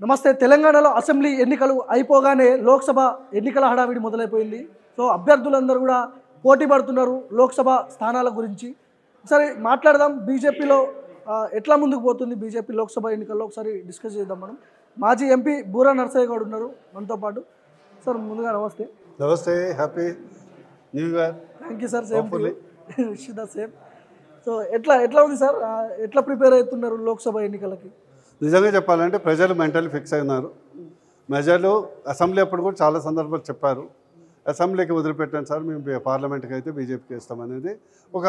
నమస్తే. తెలంగాణలో అసెంబ్లీ ఎన్నికలు అయిపోగానే లోక్సభ ఎన్నికల హడావిడి మొదలైపోయింది. సో అభ్యర్థులందరూ కూడా పోటీ పడుతున్నారు లోక్సభ స్థానాల గురించి. ఒకసారి మాట్లాడదాం. బీజేపీలో ఎట్లా ముందుకు పోతుంది బీజేపీ లోక్సభ ఎన్నికల్లో ఒకసారి డిస్కస్ చేద్దాం. మనం మాజీ ఎంపీ బూరా నర్సయ్య గౌడ్ ఉన్నారు మనతో పాటు. సార్ ముందుగా నమస్తే. నమస్తే, happy new year. Thank you sir. Same wish the same. So ఎట్లా ఉంది సార్, ఎట్లా ప్రిపేర్ అవుతున్నారు లోక్సభ ఎన్నికలకి? నిజంగా చెప్పాలంటే ప్రజలు మెంటల్ ఫిక్స్ అయినారు. ప్రజలు అసెంబ్లీ అప్పుడు కూడా చాలా సందర్భాలు చెప్పారు, అసెంబ్లీకి వదిలిపెట్టాను సార్, మేము పార్లమెంట్కి అయితే బీజేపీకి ఇస్తామనేది ఒక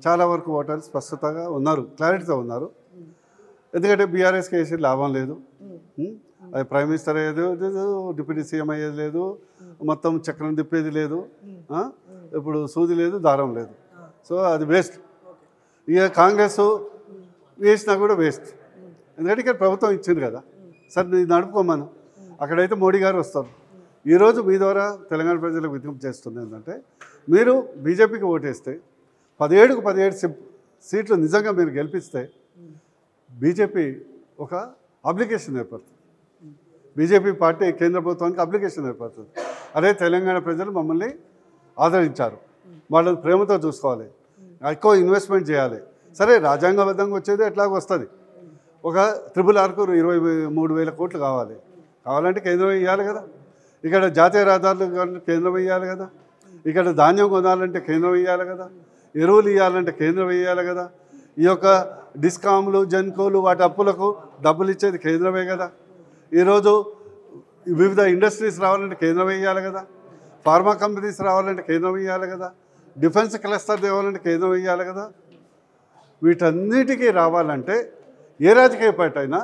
చాలా వరకు ఓటర్లు స్పష్టతగా ఉన్నారు, క్లారిటీతో ఉన్నారు. ఎందుకంటే బీఆర్ఎస్కి వేసి లాభం లేదు, అది ప్రైమ్ మినిస్టర్ అయ్యేది లేదు, డిప్యూటీ సీఎం అయ్యేది లేదు, మొత్తం చక్రం తిప్పేది లేదు, ఇప్పుడు సూది లేదు దారం లేదు. సో అది వేస్ట్. ఇక కాంగ్రెస్ వేసినా కూడా వేస్ట్. ఎందుకంటే ఇక్కడ ప్రభుత్వం ఇచ్చింది కదా సార్, నీ నడుపుకోమను. అక్కడైతే మోడీ గారు వస్తారు. ఈరోజు మీ ద్వారా తెలంగాణ ప్రజలకు విజ్ఞప్తి చేస్తుంది ఏంటంటే, మీరు బీజేపీకి ఓటేస్తే 17కు 17 సీట్లు నిజంగా మీరు గెలిపిస్తే బీజేపీ ఒక అప్లికేషన్ ఏర్పడుతుంది. బీజేపీ పార్టీ కేంద్ర ప్రభుత్వానికి అప్లికేషన్ ఏర్పడుతుంది. అదే తెలంగాణ ప్రజలు మమ్మల్ని ఆదరించారు, వాళ్ళని ప్రేమతో చూసుకోవాలి, ఎక్కువ ఇన్వెస్ట్మెంట్ చేయాలి. సరే, రాజ్యాంగబద్ధంగా వచ్చేది ఎట్లాగో వస్తుంది. ఒక RRRకు 23,000 కోట్లు కావాలంటే కేంద్రం ఇవ్వాలి కదా. ఇక్కడ జాతీయ రహదారులు కేంద్రం ఇవ్వాలి కదా. ఇక్కడ ధాన్యం కొనాలంటే కేంద్రం ఇవ్వాలి కదా. ఎరువులు ఇవ్వాలంటే కేంద్రం ఇవ్వాలి కదా. ఈ యొక్క డిస్కామ్లు, జెన్కోలు వాటి అప్పులకు డబ్బులు ఇచ్చేది కేంద్రమే కదా. ఈరోజు వివిధ ఇండస్ట్రీస్ రావాలంటే కేంద్రం ఇవ్వాలి కదా. ఫార్మా కంపెనీస్ రావాలంటే కేంద్రం ఇవ్వాలి కదా. డిఫెన్స్ క్లస్టర్ తేవాలంటే కేంద్రం ఇవ్వాలి కదా. వీటన్నిటికీ రావాలంటే ఏ రాజకీయ పార్టీ అయినా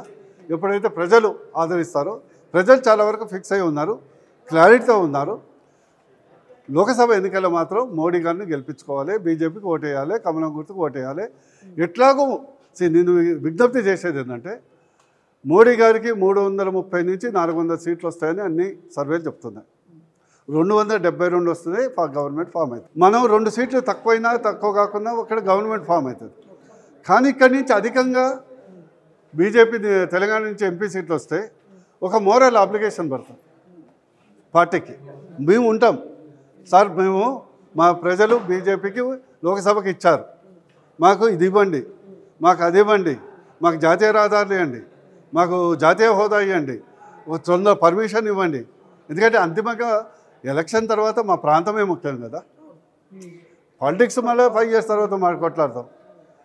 ఎప్పుడైతే ప్రజలు ఆదరిస్తారో, ప్రజలు చాలా వరకు ఫిక్స్ అయి ఉన్నారు, క్లారిటీతో ఉన్నారు. లోకసభ ఎన్నికల్లో మాత్రం మోడీ గారిని గెలిపించుకోవాలి, బీజేపీకి ఓటేయాలి, కమలం గుర్తుకు ఓటేయాలి. ఎట్లాగో నేను విజ్ఞప్తి చేసేది ఏంటంటే, మోడీ గారికి 330 నుంచి 400 సీట్లు వస్తాయని అన్ని సర్వేలు చెప్తున్నాయి. 272 వస్తుంది, గవర్నమెంట్ ఫామ్ అవుతుంది. మనం 2 సీట్లు తక్కువ కాకుండా ఇక్కడ గవర్నమెంట్ ఫామ్ అవుతుంది. కానీ ఇక్కడి నుంచి అధికంగా బీజేపీ తెలంగాణ నుంచి ఎంపీ సీట్లు వస్తే ఒక మోరల్ అప్లికేషన్ పడుతుంది పార్టీకి. మేము ఉంటాం సార్, మా ప్రజలు బీజేపీకి లోక్సభకి ఇచ్చారు, మాకు ఇది ఇవ్వండి, మాకు అది ఇవ్వండి, మాకు జాతీయ రహదారులు ఇవ్వండి, మాకు జాతీయ హోదా ఇవ్వండి, ఒక తొందర పర్మిషన్ ఇవ్వండి. ఎందుకంటే అంతిమంగా ఎలక్షన్ తర్వాత మా ప్రాంతమే ముఖ్యం కదా. పాలిటిక్స్ మళ్ళీ 5 years తర్వాత మాకు కొట్లాడతాం,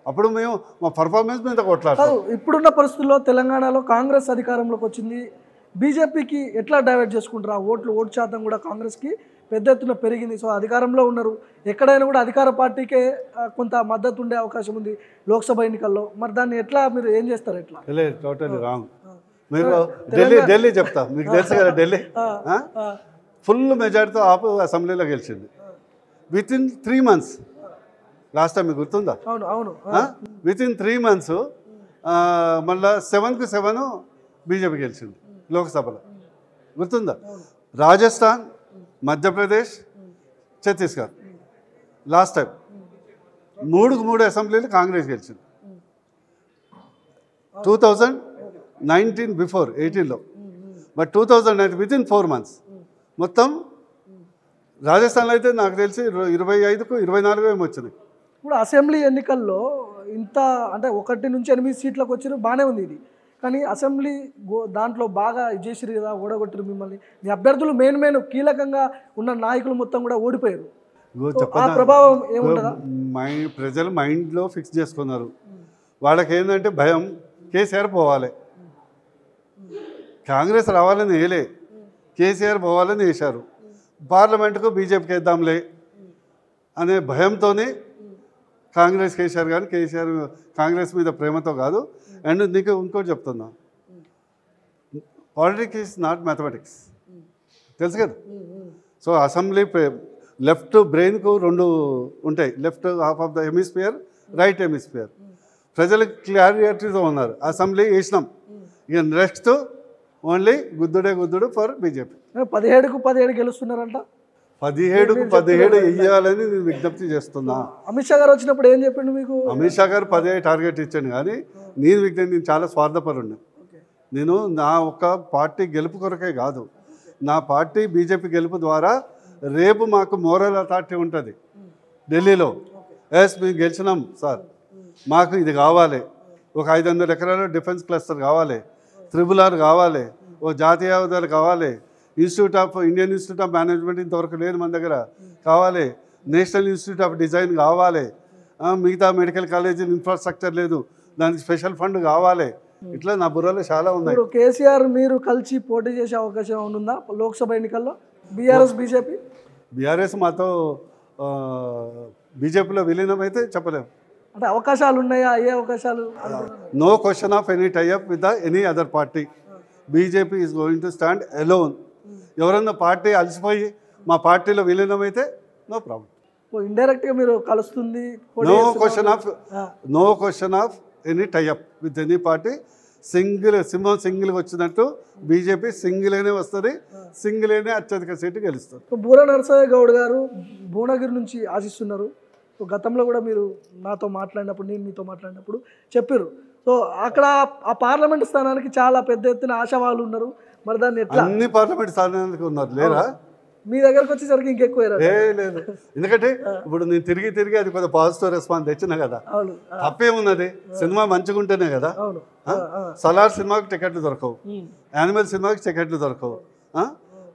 అప్పుడు మేము మా పర్ఫార్మెన్స్ మీద కొట్లాడతాం. ఇప్పుడున్న పరిస్థితుల్లో తెలంగాణలో కాంగ్రెస్ అధికారంలోకి వచ్చింది, బీజేపీకి ఎట్లా డైవర్ట్ చేసుకుంటారు? ఓటు శాతం కూడా కాంగ్రెస్కి పెద్ద ఎత్తున పెరిగింది. సో అధికారంలో ఉన్నారు, ఎక్కడైనా కూడా అధికార పార్టీకే కొంత మద్దతు ఉండే అవకాశం ఉంది లోక్సభ ఎన్నికల్లో. మరి దాన్ని ఎట్లా మీరు ఏం చేస్తారు? ఎట్లా? Totally wrong. మీరు ఢిల్లీ చెప్తా, మీకు తెలుసు కదా, ఢిల్లీ ఫుల్ మెజారిటీతో ఆపు అసెంబ్లీలో గెలిచింది వితిన్ 3 months. లాస్ట్ టైం మీకు గుర్తుందా? అవును. వితిన్ 3 months మళ్ళీ 7కు 7 బీజేపీ గెలిచింది లోక్సభలో, గుర్తుందా? రాజస్థాన్, మధ్యప్రదేశ్, ఛత్తీస్గఢ్ లాస్ట్ టైం 3కు 3 అసెంబ్లీలు కాంగ్రెస్ గెలిచింది. 2019 బిఫోర్ 18లో, బట్ 2019 వితిన్ 4 months మొత్తం. రాజస్థాన్లో అయితే నాకు తెలిసి 25కు 24 ఏమో వచ్చినాయి. ఇప్పుడు అసెంబ్లీ ఎన్నికల్లో ఇంత అంటే 1 నుంచి 8 సీట్లకు వచ్చిన బాగానే ఉంది ఇది, కానీ అసెంబ్లీ దాంట్లో బాగా చేసిరు కదా, ఓడగొట్టారు మిమ్మల్ని. మీ అభ్యర్థులు మెయిన్ కీలకంగా ఉన్న నాయకులు మొత్తం కూడా ఓడిపోయారు. ఆ ప్రభావం ఏముంటుందా? ప్రజలు మైండ్లో ఫిక్స్ చేసుకున్నారు. వాళ్ళకి ఏంటంటే భయం, కేసీఆర్ పోవాలి, కాంగ్రెస్ రావాలని వేయలే, కేసీఆర్ పోవాలని వేశారు. పార్లమెంటుకు బీజేపీకి వేద్దాంలే అనే భయంతోనే కాంగ్రెస్ కేసీఆర్ కానీ, కేసీఆర్ కాంగ్రెస్ మీద ప్రేమతో కాదు. అండ్ నీకు ఇంకోటి చెప్తున్నా, పాలిటిక్స్ ఈజ్ నాట్ మ్యాథమెటిక్స్, తెలుసు కదా. సో అసెంబ్లీ లెఫ్ట్ బ్రెయిన్కు 2 ఉంటాయి, left half of the hemisphere, right hemisphere. ప్రజలు క్లారిటీతో ఉన్నారు, అసెంబ్లీ వేసినాం, ఇక నెక్స్ట్ ఓన్లీ గుద్దుడు ఫర్ బీజేపీ. 17కు 17 గెలుస్తున్నారంట. 17కు 17 వెయ్యాలని నేను విజ్ఞప్తి చేస్తున్నా. అమిత్ షా గారు వచ్చినప్పుడు ఏం చెప్పిండు మీకు? అమిత్ షా గారు 17 టార్గెట్ ఇచ్చాను, కానీ నేను చాలా స్వార్థపరున్నా. నేను నా ఒక పార్టీ గెలుపు కొరకే కాదు, నా పార్టీ బీజేపీ గెలుపు ద్వారా రేపు మాకు మోరల్ అథారిటీ ఉంటుంది ఢిల్లీలో. ఎస్ మేము గెలిచినాం సార్, మాకు ఇది కావాలి, ఒక 500 ఎకరాల డిఫెన్స్ క్లస్టర్ కావాలి, త్రిబుల్ కావాలి, ఓ జాతీయ హోదాలు కావాలి, ఇండియన్ ఇన్స్టిట్యూట్ ఆఫ్ మేనేజ్మెంట్ ఇంతవరకు లేదు మన దగ్గర కావాలి, నేషనల్ ఇన్స్టిట్యూట్ ఆఫ్ డిజైన్ కావాలి, మిగతా మెడికల్ కాలేజీ ఇన్ఫ్రాస్ట్రక్చర్ లేదు, దానికి స్పెషల్ ఫండ్ కావాలి. ఇట్లా నా బుర్రలో చాలా ఉన్నాయి. ఇప్పుడు కేసీఆర్ మీరు కలిసి పోటీ చేసే అవకాశం ఉందా లోక్సభ ఎన్నికల్లో? బీఆర్ఎస్ బీజేపీ బీఆర్ఎస్ మాతో బీజేపీలో విలీనం అయితే చెప్పలేము. అంటే అవకాశాలు ఉన్నాయా? ఏ అవకాశాలు? No question of any tie up with any other party. BJP is going to stand alone. ఎవరన్నా పార్టీ అలసిపోయి మా పార్టీలో విలీనం అయితే నో ప్రాబ్లం. ఇండైరెక్ట్గా మీరు కలుస్తుంది. No question of any tie up with any party. సింహం సింగిల్గా వచ్చినట్టు బీజేపీ సింగిల్గానే వస్తుంది, సింగిల్గానే అత్యధిక సీటు గెలుస్తుంది. బూర నరసయ్య గౌడ్ గారు భువనగిరి నుంచి ఆశిస్తున్నారు. గతంలో కూడా మీరు నాతో మాట్లాడినప్పుడు, నేను మీతో మాట్లాడినప్పుడు చెప్పారు. సో అక్కడ ఆ పార్లమెంట్ స్థానానికి చాలా పెద్ద ఎత్తున ఆశావాళ్ళు ఉన్నారు. మరి దాన్ని ఎట్లా? అన్ని పార్లమెంట్ స్థానానికి ఉన్నారు లేరా? మీ దగ్గరకు వచ్చేసరికి ఇంకెక్కువ లేదు. ఎందుకంటే ఇప్పుడు నేను తిరిగి అది కొంచెం పాజిటివ్ రెస్పాన్స్ తెచ్చినా కదా, తప్పేమున్నది? సినిమా మంచిగా ఉంటేనే కదా. సలార్ సినిమాకి టికెట్లు దొరకవు, యానిమల్ సినిమాకి టికెట్లు దొరకవు,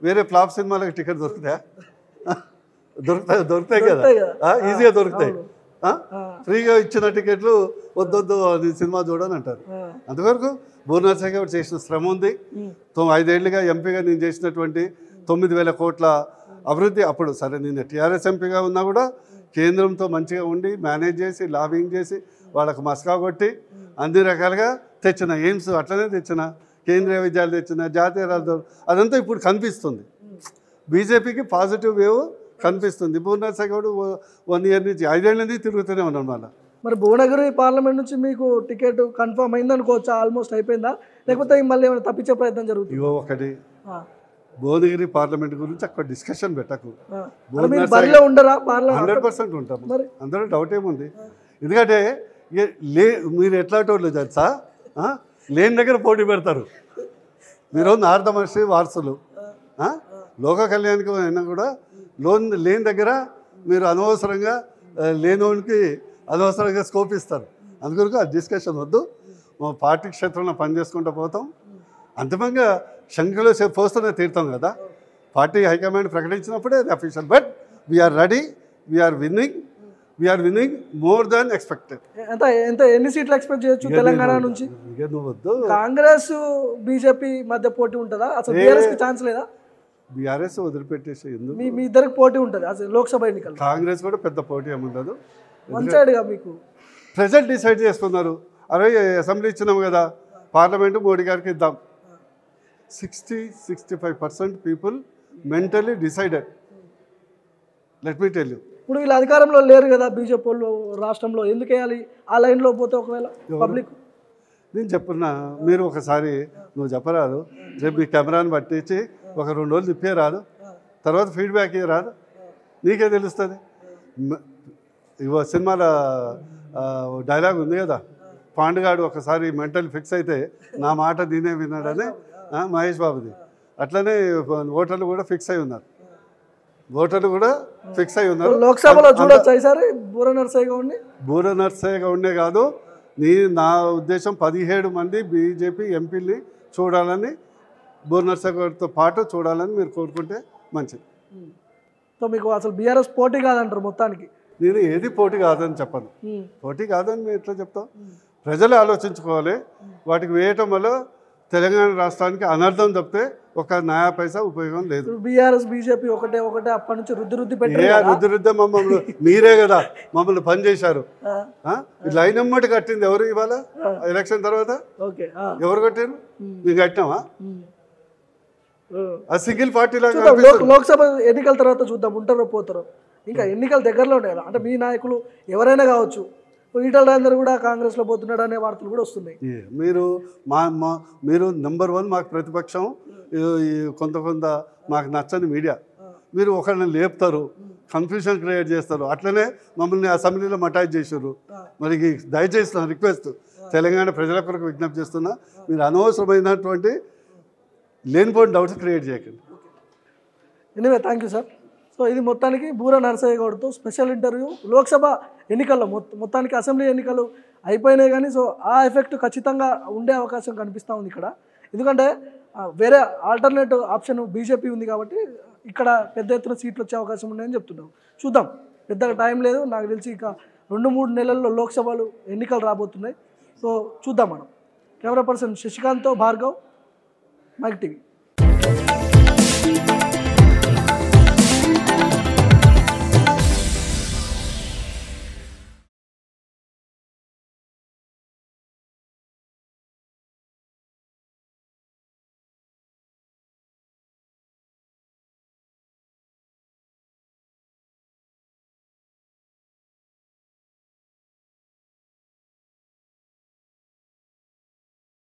వేరే ఫ్లాప్ సినిమాలకు టికెట్ దొరుకుతాయా? దొరుకుతాయి కదా, ఈజీగా దొరుకుతాయి. ఫ్రీగా ఇచ్చిన టికెట్లు వద్దొద్దు అది సినిమా చూడని అంటారు. అందువరకు బూర్నర్సయ్య గారు చేసిన శ్రమ ఉంది. 5 ఏళ్ళుగా ఎంపీగా నేను చేసినటువంటి 9,000 కోట్ల అభివృద్ధి. అప్పుడు సరే నేను టీఆర్ఎస్ ఎంపీగా ఉన్నా కూడా కేంద్రంతో మంచిగా ఉండి మేనేజ్ చేసి లాబింగ్ చేసి వాళ్ళకు మస్కా కొట్టి అన్ని రకాలుగా తెచ్చిన ఎయిమ్స్ అట్లనే తెచ్చిన, కేంద్రీయ విద్యాలయాలు తెచ్చిన, జాతీయ రాజధాని అదంతా ఇప్పుడు కనిపిస్తుంది. బీజేపీకి పాజిటివ్ వేవ్ కనిపిస్తుంది. బూర్నర్సయ్య గౌడ్ 1 ఇయర్ నుంచి 5 ఏళ్ళ నుంచి తిరుగుతూనే ఉన్నాం. మళ్ళీ మరి భువనగిరి పార్లమెంట్ నుంచి మీకు టికెట్ కన్ఫర్మ్ అయింది అనుకోవచ్చా? ఆల్మోస్ట్ అయిపోయిందా, లేకపోతే మళ్ళీ ఏమైనా తప్పించే ప్రయత్నం జరుగుతుంది? ఇగో ఒకటి, భువనగిరి పార్లమెంట్ గురించి అక్కడ డిస్కషన్ పెట్టకు. 100% ఉంటాం, అందరూ డౌట్ ఏముంది. ఎందుకంటే మీరు ఎట్లాంటి తెలుసా, లేని దగ్గర పోటీ పెడతారు. మీరు నారదమహర్షి వారసులు, లోక కళ్యాణ్కి అయినా కూడా లేని దగ్గర మీరు అనవసరంగా లేనోనికి అనవసరంగా స్కోప్ ఇస్తారు. అందుకొరకు ఆ డిస్కషన్ వద్దు. మా పార్టీ క్షేత్రంలో పనిచేసుకుంటూ పోతాం. అంతిమంగా శంఖలో పోస్తూనే తీరుతాం కదా. పార్టీ హైకమాండ్ ప్రకటించినప్పుడే అది official. But we're ready, we're winning more than expected. ఎన్ని సీట్లు ఎక్స్పెక్ట్ చేయొచ్చు తెలంగాణ నుంచి? వద్దు, కాంగ్రెస్ బీజేపీ మధ్య పోటీ ఉంటుందా? అసలు బీఆర్ఎస్ కి ఛాన్స్ లేదా? బీఆర్ఎస్ వదిలిపెట్టేసి ఎందుకు? మీ ఇద్దరికి పోటీ ఉంటుంది అసలు లోక్సభ ఎన్నికలు. కాంగ్రెస్ కూడా పెద్ద పోటీ ఏముండదు. వన్ సైడ్గా మీకు ప్రజలు డిసైడ్ చేసుకున్నారు. అరే అసెంబ్లీ ఇచ్చినాము కదా, పార్లమెంటు మోడీ గారికి ఇద్దాం. 60-65% people mentally decided. Let me tell you. ఇప్పుడు వీళ్ళు అధికారంలో లేరు కదా బీజేపీ వాళ్ళు రాష్ట్రంలో, ఎందుకు వేయాలి? ఆ లైన్లో పోతే ఒకవేళ పబ్లిక్. నేను చెప్పున్నా, మీరు ఒకసారి నువ్వు చెప్పరాదు, రేపు మీ కెమెరాని పట్టించి ఒక 2 రోజులు తిప్పే రాదు, తర్వాత ఫీడ్బ్యాక్ రాదు, నీకే తెలుస్తుంది. ఇవో సినిమాలో డైలాగ్ ఉంది కదా, పాండుగాడు ఒకసారి మెంటల్ ఫిక్స్ అయితే నా మాట దీనే విన్నాడని, మహేష్ బాబుది. అట్లనే ఓటర్లు కూడా ఫిక్స్ అయి ఉన్నారు. లోక్సభలో చూడొచ్చు ఈసారి బూర నరసయ్య గౌడ్నే కాదు, నా ఉద్దేశం 17 మంది బీజేపీ ఎంపీని చూడాలని, బూర నరసయ్య గౌడ్తో పాటు చూడాలని మీరు కోరుకుంటే మంచిది. సో మీకు అసలు బీఆర్ఎస్ పోటీ కాదంటారు మొత్తానికి? నేను ఏది పోటీ కాదని చెప్పను. పోటీ కాదని మేము ఎట్లా చెప్తాం? ప్రజలు ఆలోచించుకోవాలి. వాటికి వేయటం వల్ల తెలంగాణ రాష్ట్రానికి అనర్థం తప్పితే ఒక నయా పైసా ఉపయోగం లేదు. బీఆర్ఎస్ బీజేపీ ఒకటే అప్పటి నుంచి రుద్ది రుద్ది మమ్మల్ని మీరే కదా మమ్మల్ని పని చేశారు. లైన్ అమ్మటి కట్టింది ఎవరు? ఇవాళ ఎలక్షన్ తర్వాత ఎవరు కట్టారు? మేము కట్టినామా? ఆ సింగిల్ పార్టీ లాగా. లోక్సభ ఎన్నికల తర్వాత చూద్దాం, ఉంటారో పోతారో. ఇంకా ఎన్నికల దగ్గరలో ఉంటాయి కదా, అంటే మీ నాయకులు ఎవరైనా కావచ్చు, ఈటల రాజేందర్ కూడా కాంగ్రెస్లో పోతున్నాడు అనే వార్తలు కూడా వస్తున్నాయి. మీరు నెంబర్ 1 మాకు ప్రతిపక్షం, కొంత మాకు నచ్చని మీడియా. మీరు ఒకరిని లేపుతారు, కన్ఫ్యూజన్ క్రియేట్ చేస్తారు. అట్లనే మమ్మల్ని అసెంబ్లీలో మటాయిజ్ చేశారు. మరి దయచేసి నా రిక్వెస్ట్, తెలంగాణ ప్రజల కొరకు విజ్ఞప్తి చేస్తున్నా, మీరు అనవసరమైనటువంటి లేనిపోయిన డౌట్స్ క్రియేట్ చేయకండి. Anyway thank you sir. So ఇది మొత్తానికి బూర నరసయ్య గౌడ్తో స్పెషల్ ఇంటర్వ్యూ. లోక్సభ ఎన్నికల్లో మొత్తానికి అసెంబ్లీ ఎన్నికలు అయిపోయినాయి కానీ సో ఆ ఎఫెక్ట్ ఖచ్చితంగా ఉండే అవకాశం కనిపిస్తూ ఉంది ఇక్కడ. ఎందుకంటే వేరే ఆల్టర్నేటివ్ ఆప్షన్ బీజేపీ ఉంది కాబట్టి ఇక్కడ పెద్ద ఎత్తున సీట్లు వచ్చే అవకాశం ఉన్నాయని చెప్తున్నాం. చూద్దాం, పెద్దగా టైం లేదు, నాకు తెలిసి ఇక 2-3 నెలల్లో లోక్సభలు ఎన్నికలు రాబోతున్నాయి. సో చూద్దాం మనం. కెమెరా పర్సన్ శశికాంత్తో భార్గవ్, మైక్ టీవీ.